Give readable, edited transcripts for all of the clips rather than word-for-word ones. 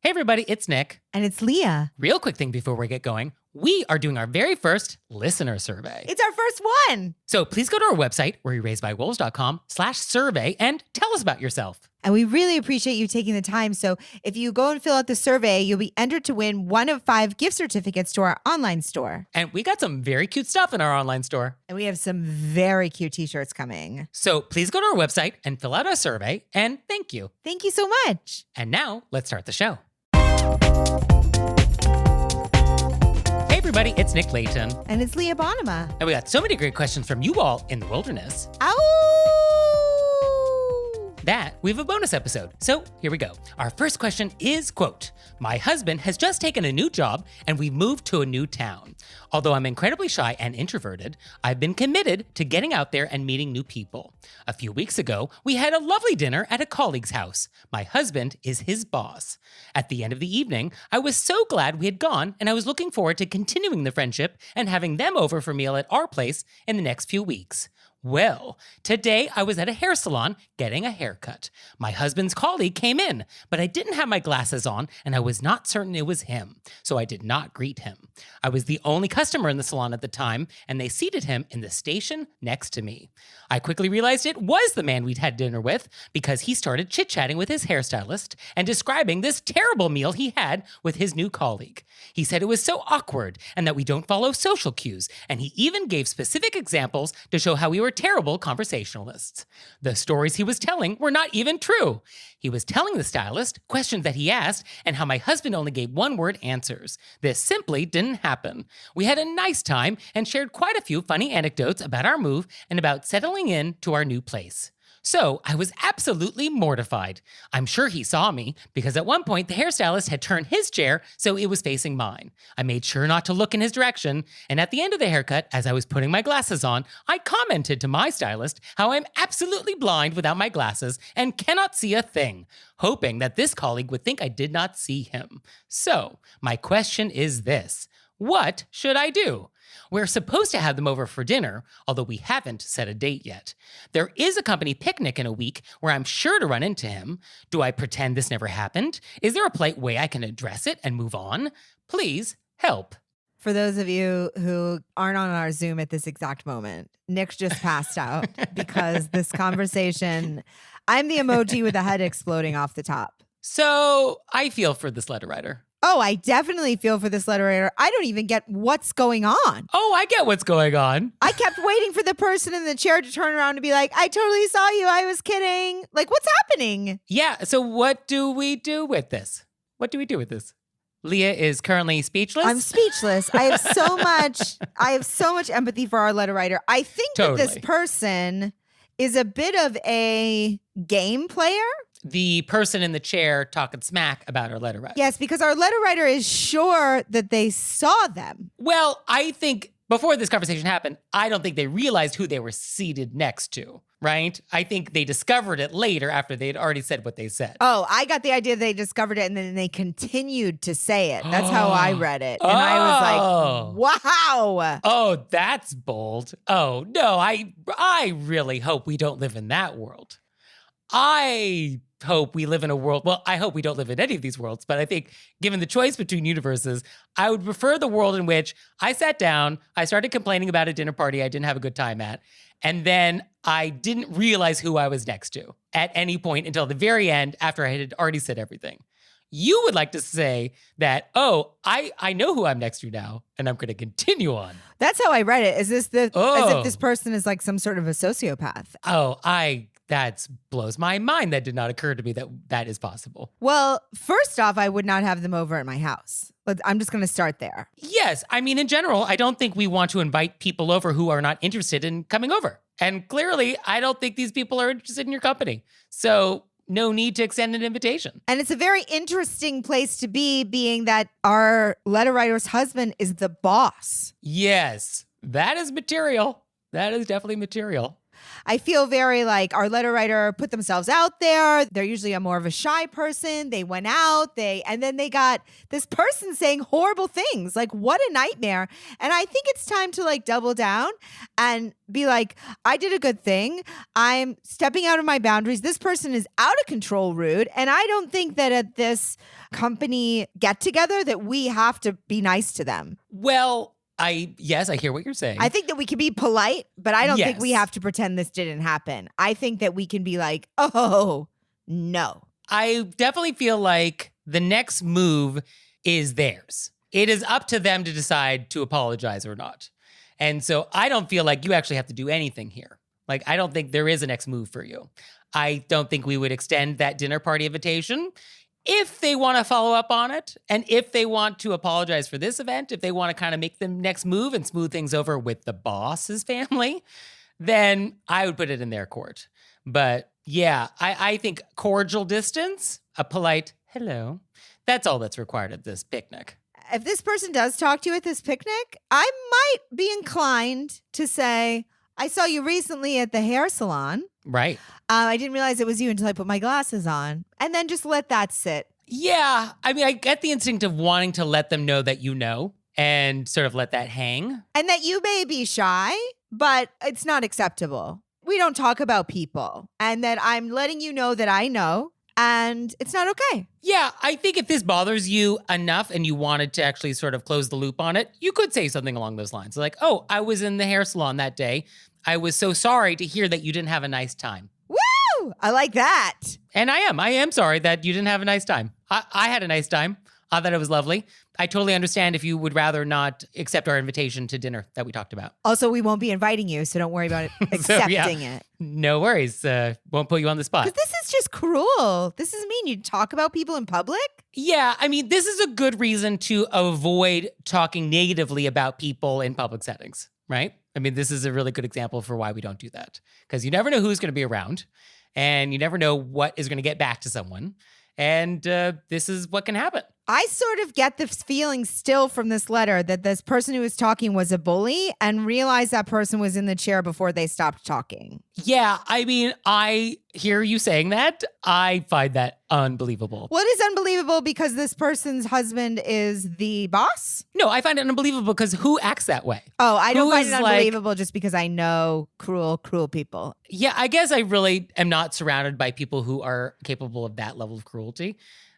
Hey everybody, it's Nick. And it's Leah. Real quick thing before we get going. We are doing our very first listener survey. It's our first one. So please go to our website, wereraisedbywolves.com/survey and tell us about yourself. And we really appreciate you taking the time. So if you go and fill out the survey, you'll be entered to win one of 5 gift certificates to our online store. And we got some very cute stuff in our online store. And we have some very cute t-shirts coming. So please go to our website and fill out our survey. And thank you. Thank you so much. And now let's start the show. Hey everybody, it's Nick Leighton. And it's Leah Bonnema. And we got so many great questions from you all in the wilderness. That we have a bonus episode. So here we go. Our first question is, quote, "My husband has just taken a new job and we've moved to a new town. Although I'm incredibly shy and introverted, I've been committed to getting out there and meeting new people. A few weeks ago, we had a lovely dinner at a colleague's house. My husband is his boss. At the end of the evening, I was so glad we had gone and I was looking forward to continuing the friendship and having them over for a meal at our place in the next few weeks. Well, today I was at a hair salon getting a haircut. My husband's colleague came in, but I didn't have my glasses on and I was not certain it was him, so I did not greet him. I was the only customer in the salon at the time, and they seated him in the station next to me. I quickly realized it was the man we'd had dinner with because he started chit-chatting with his hairstylist and describing this terrible meal he had with his new colleague. He said it was so awkward and that we don't follow social cues, and he even gave specific examples to show how we were terrible conversationalists. The stories he was telling were not even true. He was telling the stylist questions that he asked and how my husband only gave one-word answers. This simply didn't happen. We had a nice time and shared quite a few funny anecdotes about our move and about settling in to our new place. So I was absolutely mortified. I'm sure he saw me because at one point the hairstylist had turned his chair so it was facing mine. I made sure not to look in his direction, and at the end of the haircut, as I was putting my glasses on, I commented to my stylist how I'm absolutely blind without my glasses and cannot see a thing, hoping that this colleague would think I did not see him. So my question is this: what should I do? We're supposed to have them over for dinner, although we haven't set a date yet. There is a company picnic in a week where I'm sure to run into him. Do I pretend this never happened? Is there a polite way I can address it and move on? Please help. For those of you who aren't on our Zoom at this exact moment, Nick just passed out because this conversation, I'm the emoji with the head exploding off the top. So I feel for this letter writer. Oh, I definitely feel for this letter writer. I don't even get what's going on. Oh, I get what's going on. I kept waiting for the person in the chair to turn around and be like, I totally saw you. I was kidding. Like, what's happening? Yeah, so what do we do with this? What do we do with this? Leah is currently speechless. I'm speechless. I have so much empathy for our letter writer. I think that this person is a bit of a game player. The person in the chair talking smack about our letter writer. Yes, because our letter writer is sure that they saw them. Well, I think before this conversation happened, I don't think they realized who they were seated next to, right? I think they discovered it later after they had already said what they said. Oh, I got the idea they discovered it and then they continued to say it. That's how I read it. And I was like, wow. Oh, that's bold. Oh, no, I really hope we don't live in that world. I hope we live in a world, well, I hope we don't live in any of these worlds, but I think given the choice between universes, I would prefer the world in which I sat down, I started complaining about a dinner party I didn't have a good time at, and then I didn't realize who I was next to at any point until the very end after I had already said everything. You would like to say that, oh, I know who I'm next to now, and I'm going to continue on. That's how I read it. As if this person is like some sort of a sociopath. Oh, that blows my mind. That did not occur to me that is possible. Well, first off, I would not have them over at my house. I'm just going to start there. Yes. I mean, in general, I don't think we want to invite people over who are not interested in coming over. And clearly, I don't think these people are interested in your company. So no need to extend an invitation. And it's a very interesting place to be, being that our letter writer's husband is the boss. Yes, that is material. That is definitely material. I feel very like our letter writer put themselves out there. They're usually more of a shy person. They went out, and then they got this person saying horrible things. Like, what a nightmare. And I think it's time to like double down and be like, I did a good thing. I'm stepping out of my boundaries. This person is out of control rude. And I don't think that at this company get together that we have to be nice to them. Well, I hear what you're saying. I think that we can be polite, but I don't think Yes. we have to pretend this didn't happen. I think that we can be like, oh, no. I definitely feel like the next move is theirs. It is up to them to decide to apologize or not. And so I don't feel like you actually have to do anything here. Like, I don't think there is a next move for you. I don't think we would extend that dinner party invitation. If they want to follow up on it, and if they want to apologize for this event, if they want to kind of make the next move and smooth things over with the boss's family, then I would put it in their court. But yeah, I think cordial distance, a polite hello, that's all that's required at this picnic. If this person does talk to you at this picnic, I might be inclined to say, I saw you recently at the hair salon. Right. I didn't realize it was you until I put my glasses on. And then just let that sit. Yeah. I mean, I get the instinct of wanting to let them know that you know and sort of let that hang. And that you may be shy, but it's not acceptable. We don't talk about people. And that I'm letting you know that I know. And it's not okay. Yeah, I think if this bothers you enough and you wanted to actually sort of close the loop on it, you could say something along those lines. Like, oh, I was in the hair salon that day. I was so sorry to hear that you didn't have a nice time. Woo! I like that. And I am sorry that you didn't have a nice time. I had a nice time. I thought it was lovely. I totally understand if you would rather not accept our invitation to dinner that we talked about. Also, we won't be inviting you, so don't worry about it, accepting it. No worries. Won't put you on the spot. Because this is just cruel. This is mean. You talk about people in public? Yeah, I mean, this is a good reason to avoid talking negatively about people in public settings, right? I mean, this is a really good example for why we don't do that. Because you never know who's going to be around, and you never know what is going to get back to someone. And this is what can happen. I sort of get this feeling still from this letter that this person who was talking was a bully and realized that person was in the chair before they stopped talking. Yeah, I mean, I hear you saying that. I find that unbelievable. What is unbelievable because this person's husband is the boss? No, I find it unbelievable because who acts that way? Oh, I don't Who find is it unbelievable just because I know cruel people. Yeah, I guess I really am not surrounded by people who are capable of that level of cruelty,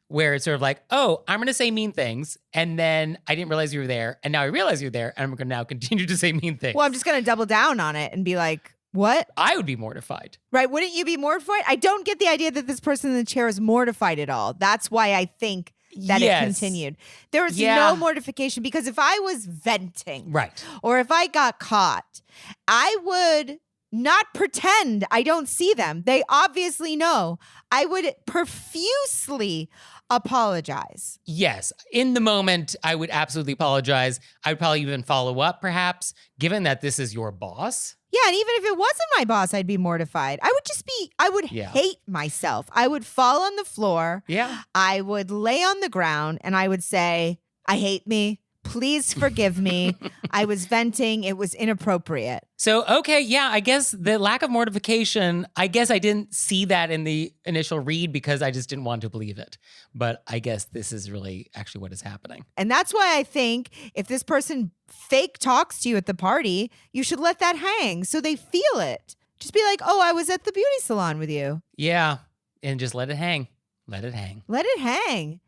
where it's sort of like, oh, I'm going to say mean things, and then I didn't realize you were there, and now I realize you're there, and I'm going to now continue to say mean things. Well, I'm just going to double down on it and be like, what? I would be mortified. Right? Wouldn't you be mortified? I don't get the idea that this person in the chair is mortified at all. That's why I think that it continued. There was no mortification because if I was venting, right, or if I got caught, I would not pretend I don't see them. They obviously know. I would profusely apologize. Yes. In the moment, I would absolutely apologize. I would probably even follow up, perhaps, given that this is your boss. Yeah, and even if it wasn't my boss, I'd be mortified. I would hate myself. I would fall on the floor. Yeah. I would lay on the ground and I would say, I hate me. Please forgive me. I was venting. It was inappropriate. So, okay, yeah, I guess the lack of mortification, I guess I didn't see that in the initial read because I just didn't want to believe it. But I guess this is really actually what is happening. And that's why I think if this person fake talks to you at the party, you should let that hang so they feel it. Just be like, oh, I was at the beauty salon with you. Yeah, and just let it hang. Let it hang. Let it hang.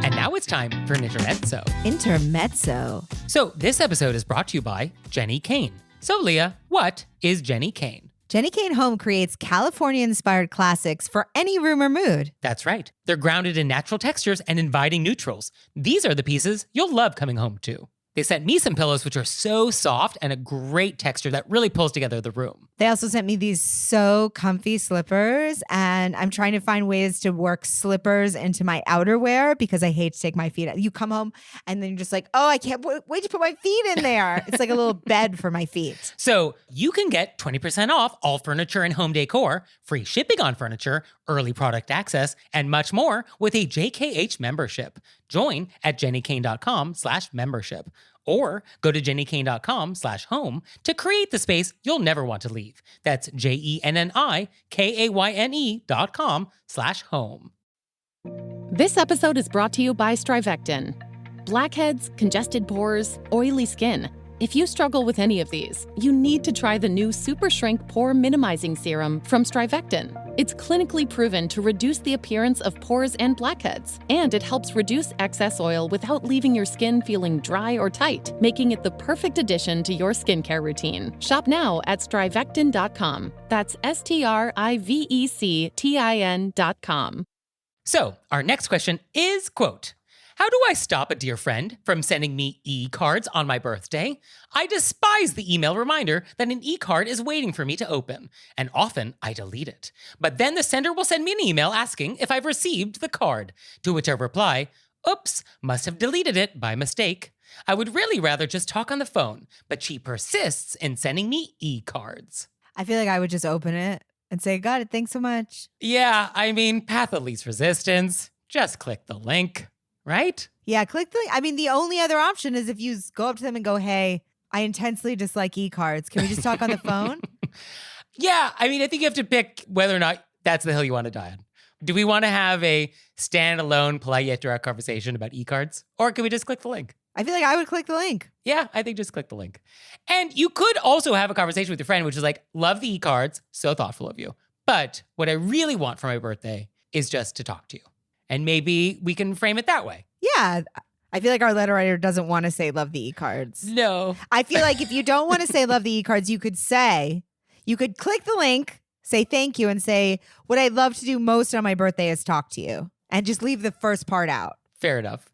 And now it's time for an intermezzo. Intermezzo. So this episode is brought to you by Jenny Kane. So Leah, what is Jenny Kane? Jenny Kane Home creates California-inspired classics for any room or mood. That's right. They're grounded in natural textures and inviting neutrals. These are the pieces you'll love coming home to. They sent me some pillows which are so soft and a great texture that really pulls together the room. They also sent me these so comfy slippers, and I'm trying to find ways to work slippers into my outerwear because I hate to take my feet out. You come home and then you're just like, oh, I can't wait to put my feet in there. It's like a little bed for my feet. So you can get 20% off all furniture and home decor, free shipping on furniture, early product access, and much more with a JKH membership. Join at jennykane.com/membership or go to jennykane.com/home to create the space you'll never want to leave. That's JENNIKAYNE.com/home. This episode is brought to you by Strivectin. Blackheads, congested pores, oily skin. If you struggle with any of these, you need to try the new Super Shrink Pore Minimizing Serum from Strivectin. It's clinically proven to reduce the appearance of pores and blackheads, and it helps reduce excess oil without leaving your skin feeling dry or tight, making it the perfect addition to your skincare routine. Shop now at strivectin.com. That's STRIVECTIN.com. So, our next question is, quote, how do I stop a dear friend from sending me e-cards on my birthday? I despise the email reminder that an e-card is waiting for me to open, and often I delete it. But then the sender will send me an email asking if I've received the card, to which I reply, oops, must have deleted it by mistake. I would really rather just talk on the phone, but she persists in sending me e-cards. I feel like I would just open it and say, got it, thanks so much. Yeah, I mean, path of least resistance. Just click the link. Right? Yeah, click the link. I mean, the only other option is if you go up to them and go, hey, I intensely dislike e-cards. Can we just talk on the phone? Yeah, I mean, I think you have to pick whether or not that's the hill you want to die on. Do we want to have a standalone, polite yet direct conversation about e-cards? Or can we just click the link? I feel like I would click the link. Yeah, I think just click the link. And you could also have a conversation with your friend, which is like, love the e-cards, so thoughtful of you. But what I really want for my birthday is just to talk to you. And maybe we can frame it that way. Yeah. I feel like our letter writer doesn't want to say love the e-cards. No. I feel like if you don't want to say love the e-cards, you could click the link, say thank you, and say, what I'd love to do most on my birthday is talk to you. And just leave the first part out. Fair enough.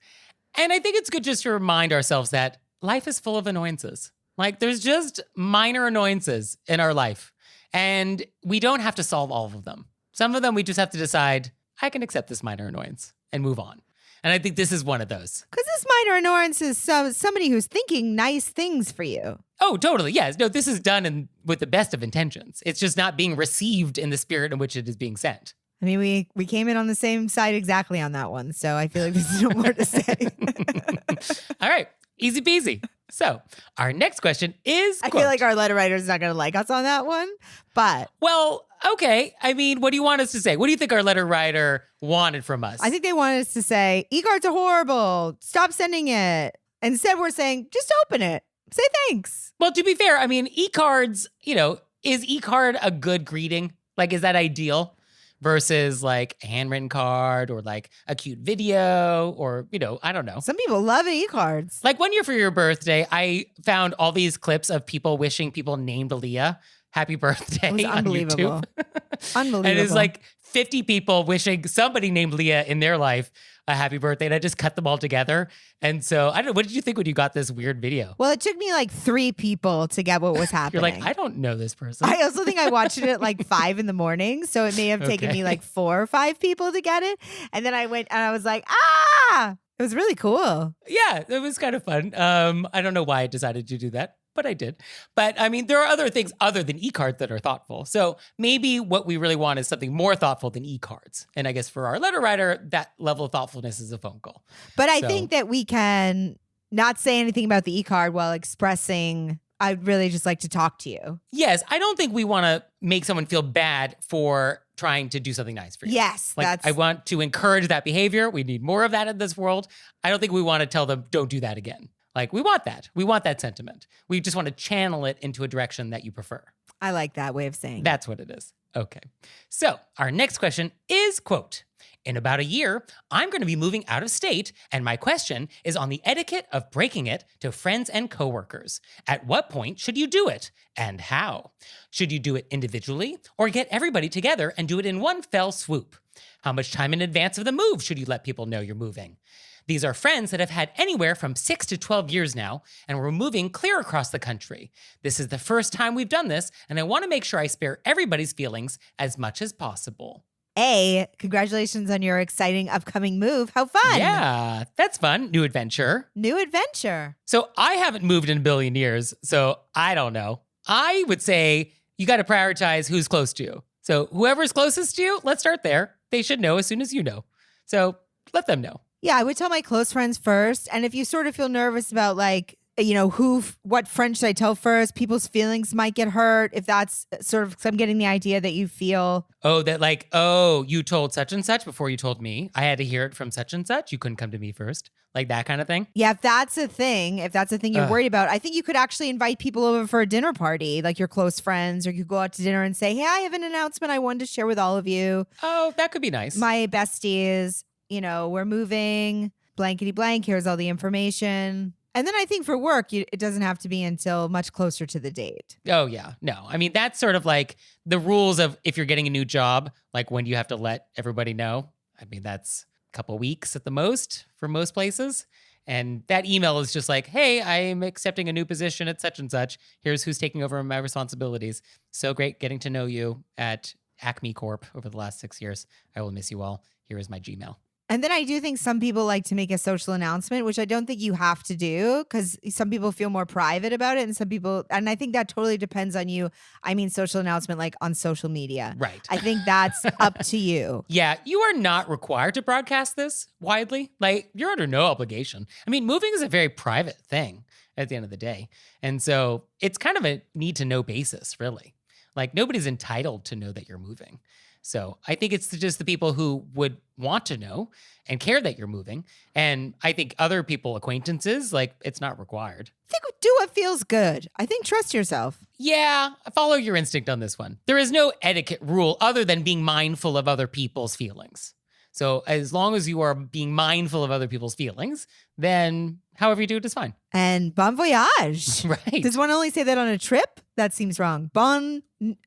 And I think it's good just to remind ourselves that life is full of annoyances. Like, there's just minor annoyances in our life. And we don't have to solve all of them. Some of them we just have to decide, I can accept this minor annoyance and move on. And I think this is one of those. Because this minor annoyance is somebody who's thinking nice things for you. Oh, totally. Yes. No, this is done with the best of intentions. It's just not being received in the spirit in which it is being sent. I mean, we came in on the same side exactly on that one. So I feel like there's no more to say. All right. Easy peasy. So our next question is, I feel like our letter writer is not going to like us on that one, but. Well, okay. I mean, what do you want us to say? What do you think our letter writer wanted from us? I think they wanted us to say, e-cards are horrible. Stop sending it. Instead, we're saying, just open it. Say thanks. Well, to be fair, I mean, e-cards, is e-card a good greeting? Like, is that ideal? Versus like a handwritten card or like a cute video or, I don't know. Some people love e-cards. Like one year for your birthday, I found all these clips of people wishing people named Leah happy birthday It was unbelievable. on YouTube. Unbelievable. And it's like 50 people wishing somebody named Leah in their life a happy birthday. And I just cut them all together. And so I don't know. What did you think when you got this weird video? Well, it took me like 3 people to get what was happening. You're like, I don't know this person. I also think I watched it at like 5 a.m. So it may have taken me like 4 or 5 people to get it. And then I went and I was like, it was really cool. Yeah, it was kind of fun. I don't know why I decided to do that, but I did. But I mean, there are other things other than e-cards that are thoughtful. So maybe what we really want is something more thoughtful than e-cards. And I guess for our letter writer, that level of thoughtfulness is a phone call. But I think that we can not say anything about the e-card while expressing, I'd really just like to talk to you. Yes, I don't think we want to make someone feel bad for trying to do something nice for you. Yes, I want to encourage that behavior. We need more of that in this world. I don't think we want to tell them, don't do that again. Like, we want that. We want that sentiment. We just want to channel it into a direction that you prefer. I like that way of saying That's what it is. Okay. So our next question is, quote, in about a year, I'm going to be moving out of state, and my question is on the etiquette of breaking it to friends and coworkers. At what point should you do it, and how? Should you do it individually, or get everybody together and do it in one fell swoop? How much time in advance of the move should you let people know you're moving? These are friends that have had anywhere from 6 to 12 years now, and we're moving clear across the country. This is the first time we've done this, and I want to make sure I spare everybody's feelings as much as possible. Congratulations on your exciting upcoming move. How fun. Yeah, that's fun. New adventure. New adventure. So I haven't moved in a billion years, so I don't know. I would say you got to prioritize who's close to you. So whoever's closest to you, let's start there. They should know as soon as you know. So let them know. Yeah, I would tell my close friends first. And if you sort of feel nervous about like, what friend should I tell first? People's feelings might get hurt. If that's sort of, 'cause I'm getting the idea that you feel. Oh, that like, you told such and such before you told me. I had to hear it from such and such. You couldn't come to me first. Like that kind of thing. Yeah, if that's a thing you're worried about, I think you could actually invite people over for a dinner party, like your close friends, or you could go out to dinner and say, hey, I have an announcement I wanted to share with all of you. Oh, that could be nice. My besties, we're moving, blankety blank, here's all the information. And then I think for work, it doesn't have to be until much closer to the date. Oh, yeah. No, I mean, that's sort of like the rules of if you're getting a new job, like when do you have to let everybody know? I mean, that's a couple weeks at the most for most places. And that email is just like, hey, I'm accepting a new position at such and such. Here's who's taking over my responsibilities. So great getting to know you at Acme Corp over the last 6 years. I will miss you all. Here is my Gmail. And then I do think some people like to make a social announcement, which I don't think you have to do because some people feel more private about it. And some people, and I think that totally depends on you. I mean, social announcement like on social media. Right. I think that's up to you. Yeah, you are not required to broadcast this widely. Like, you're under no obligation. I mean, moving is a very private thing at the end of the day. And so it's kind of a need to know basis, really. Like, nobody's entitled to know that you're moving. So I think it's just the people who would want to know and care that you're moving. And I think other people, acquaintances, like, it's not required. I think do what feels good. I think trust yourself. Yeah, follow your instinct on this one. There is no etiquette rule other than being mindful of other people's feelings. So as long as you are being mindful of other people's feelings, then however you do it is fine. And bon voyage. Right. Does one only say that on a trip? That seems wrong. Bon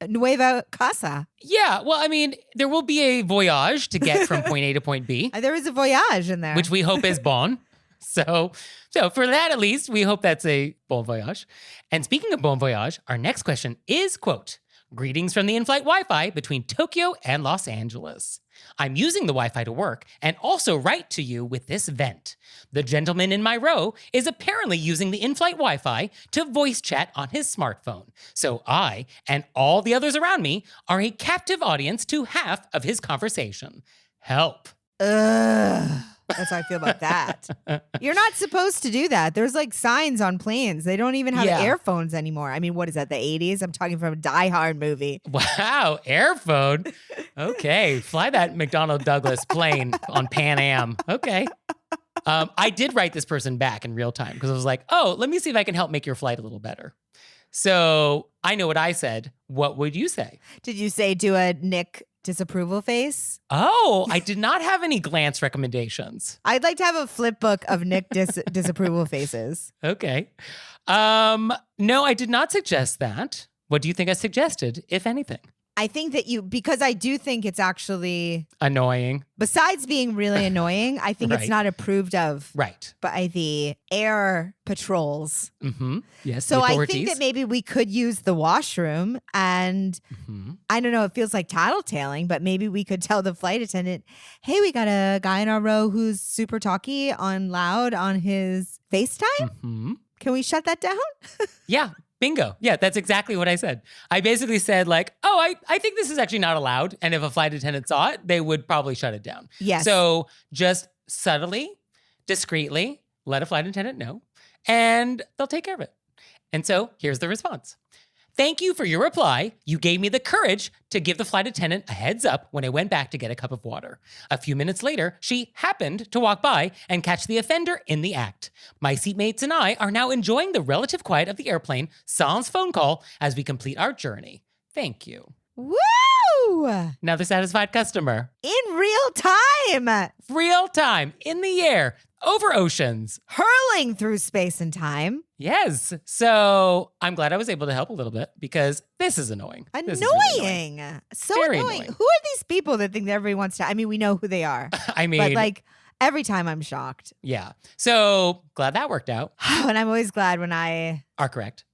nueva casa. Yeah, well, I mean, there will be a voyage to get from point A to point B. There is a voyage in there. Which we hope is bon. So for that at least, we hope that's a bon voyage. And speaking of bon voyage, our next question is, quote, greetings from the in-flight Wi-Fi between Tokyo and Los Angeles. I'm using the Wi-Fi to work and also write to you with this vent. The gentleman in my row is apparently using the in-flight Wi-Fi to voice chat on his smartphone. So I and all the others around me are a captive audience to half of his conversation. Help. Ugh. That's how I feel about that. You're not supposed to do that. There's like signs on planes. They don't even have earphones anymore. I mean, what is that, the 80s? I'm talking from a Die Hard movie. Wow, airphone. Okay, fly that McDonnell Douglas plane on Pan Am. Okay. I did write this person back in real time because I was like, oh, let me see if I can help make your flight a little better. So I know what I said. What would you say? Did you say do a Nick disapproval face? Oh, I did not have any glance recommendations. I'd like to have a flip book of Nick disapproval faces. Okay. No, I did not suggest that. What do you think I suggested, if anything? I think that because I do think it's actually annoying. Besides being really annoying, I think it's not approved of by the air patrols. Mm-hmm. Yes. So I think that maybe we could use the washroom and I don't know, it feels like tattletaling, but maybe we could tell the flight attendant, hey, we got a guy in our row who's super talky on loud on his FaceTime. Mm-hmm. Can we shut that down? Yeah. Bingo. Yeah, that's exactly what I said. I basically said like, oh, I think this is actually not allowed. And if a flight attendant saw it, they would probably shut it down. Yes. So just subtly, discreetly, let a flight attendant know and they'll take care of it. And so here's the response. Thank you for your reply. You gave me the courage to give the flight attendant a heads up when I went back to get a cup of water. A few minutes later, she happened to walk by and catch the offender in the act. My seatmates and I are now enjoying the relative quiet of the airplane sans phone call as we complete our journey. Thank you. Woo! Another satisfied customer. In real time. Real time, in the air, over oceans. Hurling through space and time. Yes. So I'm glad I was able to help a little bit because this is annoying. Annoying. Really annoying. So Very annoying. annoying. Who are these people that think that everybody wants to? I mean, we know who they are. I mean. But like every time I'm shocked. Yeah. So glad that worked out. And I'm always glad when I are correct.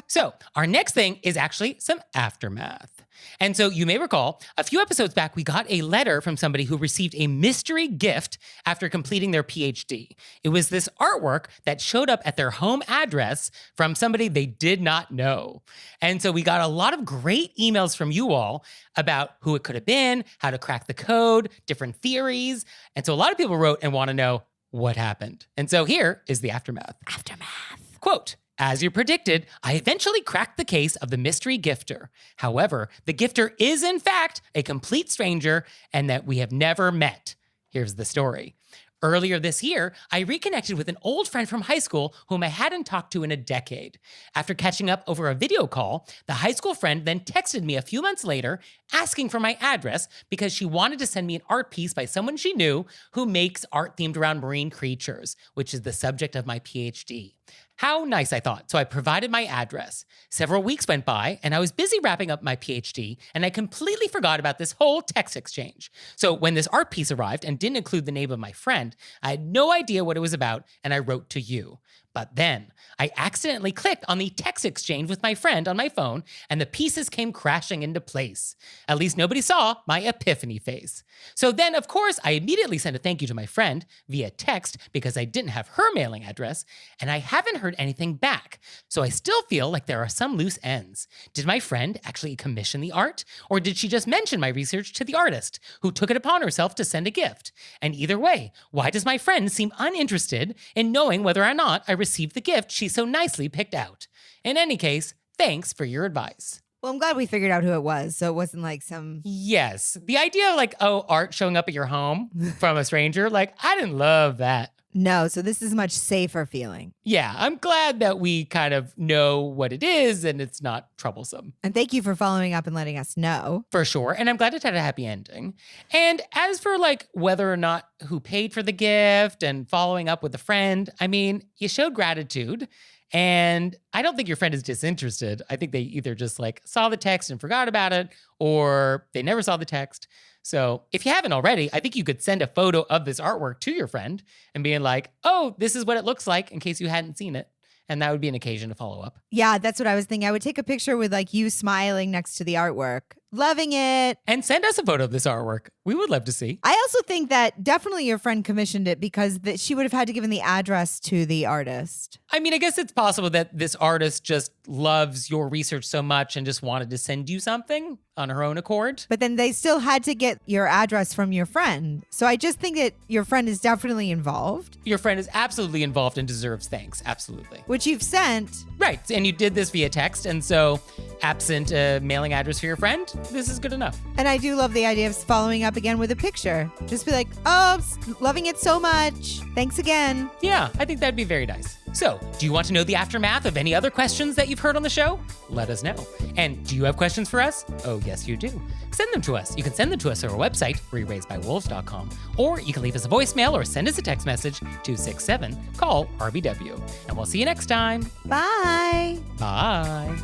So our next thing is actually some aftermath. And so you may recall, a few episodes back, we got a letter from somebody who received a mystery gift after completing their PhD. It was this artwork that showed up at their home address from somebody they did not know. And so we got a lot of great emails from you all about who it could have been, how to crack the code, different theories. And so a lot of people wrote and want to know what happened. And so here is the aftermath. Aftermath. Quote, as you predicted, I eventually cracked the case of the mystery gifter. However, the gifter is in fact a complete stranger and that we have never met. Here's the story. Earlier this year, I reconnected with an old friend from high school whom I hadn't talked to in a decade. After catching up over a video call, the high school friend then texted me a few months later asking for my address because she wanted to send me an art piece by someone she knew who makes art themed around marine creatures, which is the subject of my PhD. How nice, I thought, so I provided my address. Several weeks went by, and I was busy wrapping up my PhD, and I completely forgot about this whole text exchange. So when this art piece arrived and didn't include the name of my friend, I had no idea what it was about, and I wrote to you. But then, I accidentally clicked on the text exchange with my friend on my phone, and the pieces came crashing into place. At least nobody saw my epiphany face. So then, of course, I immediately sent a thank you to my friend via text because I didn't have her mailing address, and I haven't heard anything back. So I still feel like there are some loose ends. Did my friend actually commission the art? Or did she just mention my research to the artist, who took it upon herself to send a gift? And either way, why does my friend seem uninterested in knowing whether or not I received the gift she so nicely picked out? In any case, thanks for your advice. Well, I'm glad we figured out who it was, so it wasn't like some... Yes, the idea of art showing up at your home from a stranger, I didn't love that. No, so this is a much safer feeling. Yeah, I'm glad that we kind of know what it is and it's not troublesome. And thank you for following up and letting us know. For sure, and I'm glad it had a happy ending. And as for whether or not who paid for the gift and following up with a friend, I mean, you showed gratitude. And I don't think your friend is disinterested. I think they either just saw the text and forgot about it, or they never saw the text. So if you haven't already, I think you could send a photo of this artwork to your friend and being like, oh, this is what it looks like in case you hadn't seen it. And that would be an occasion to follow up. Yeah, that's what I was thinking. I would take a picture with you smiling next to the artwork. Loving it. And send us a photo of this artwork. We would love to see. I also think that definitely your friend commissioned it because she would have had to give the address to the artist. I mean, I guess it's possible that this artist just loves your research so much and just wanted to send you something on her own accord. But then they still had to get your address from your friend. So I just think that your friend is definitely involved. Your friend is absolutely involved and deserves thanks. Absolutely. Which you've sent. Right. And you did this via text. And so absent a mailing address for your friend, this is good enough. And I do love the idea of following up again with a picture. Just be like, oh, loving it so much. Thanks again. Yeah, I think that'd be very nice. So, do you want to know the aftermath of any other questions that you've heard on the show? Let us know. And do you have questions for us? Oh, yes, you do. Send them to us. You can send them to us on our website, wereraisedbywolves.com, or you can leave us a voicemail or send us a text message to 67-CALL-RBW. And we'll see you next time. Bye. Bye.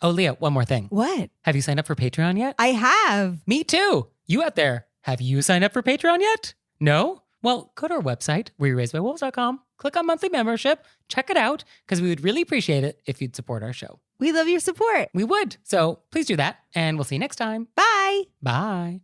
Oh, Leah, one more thing. What? Have you signed up for Patreon yet? I have. Me too. You out there, have you signed up for Patreon yet? No? Well, go to our website, wereraisedbywolves.com, click on monthly membership, check it out, because we would really appreciate it if you'd support our show. We love your support. We would. So please do that, and we'll see you next time. Bye. Bye.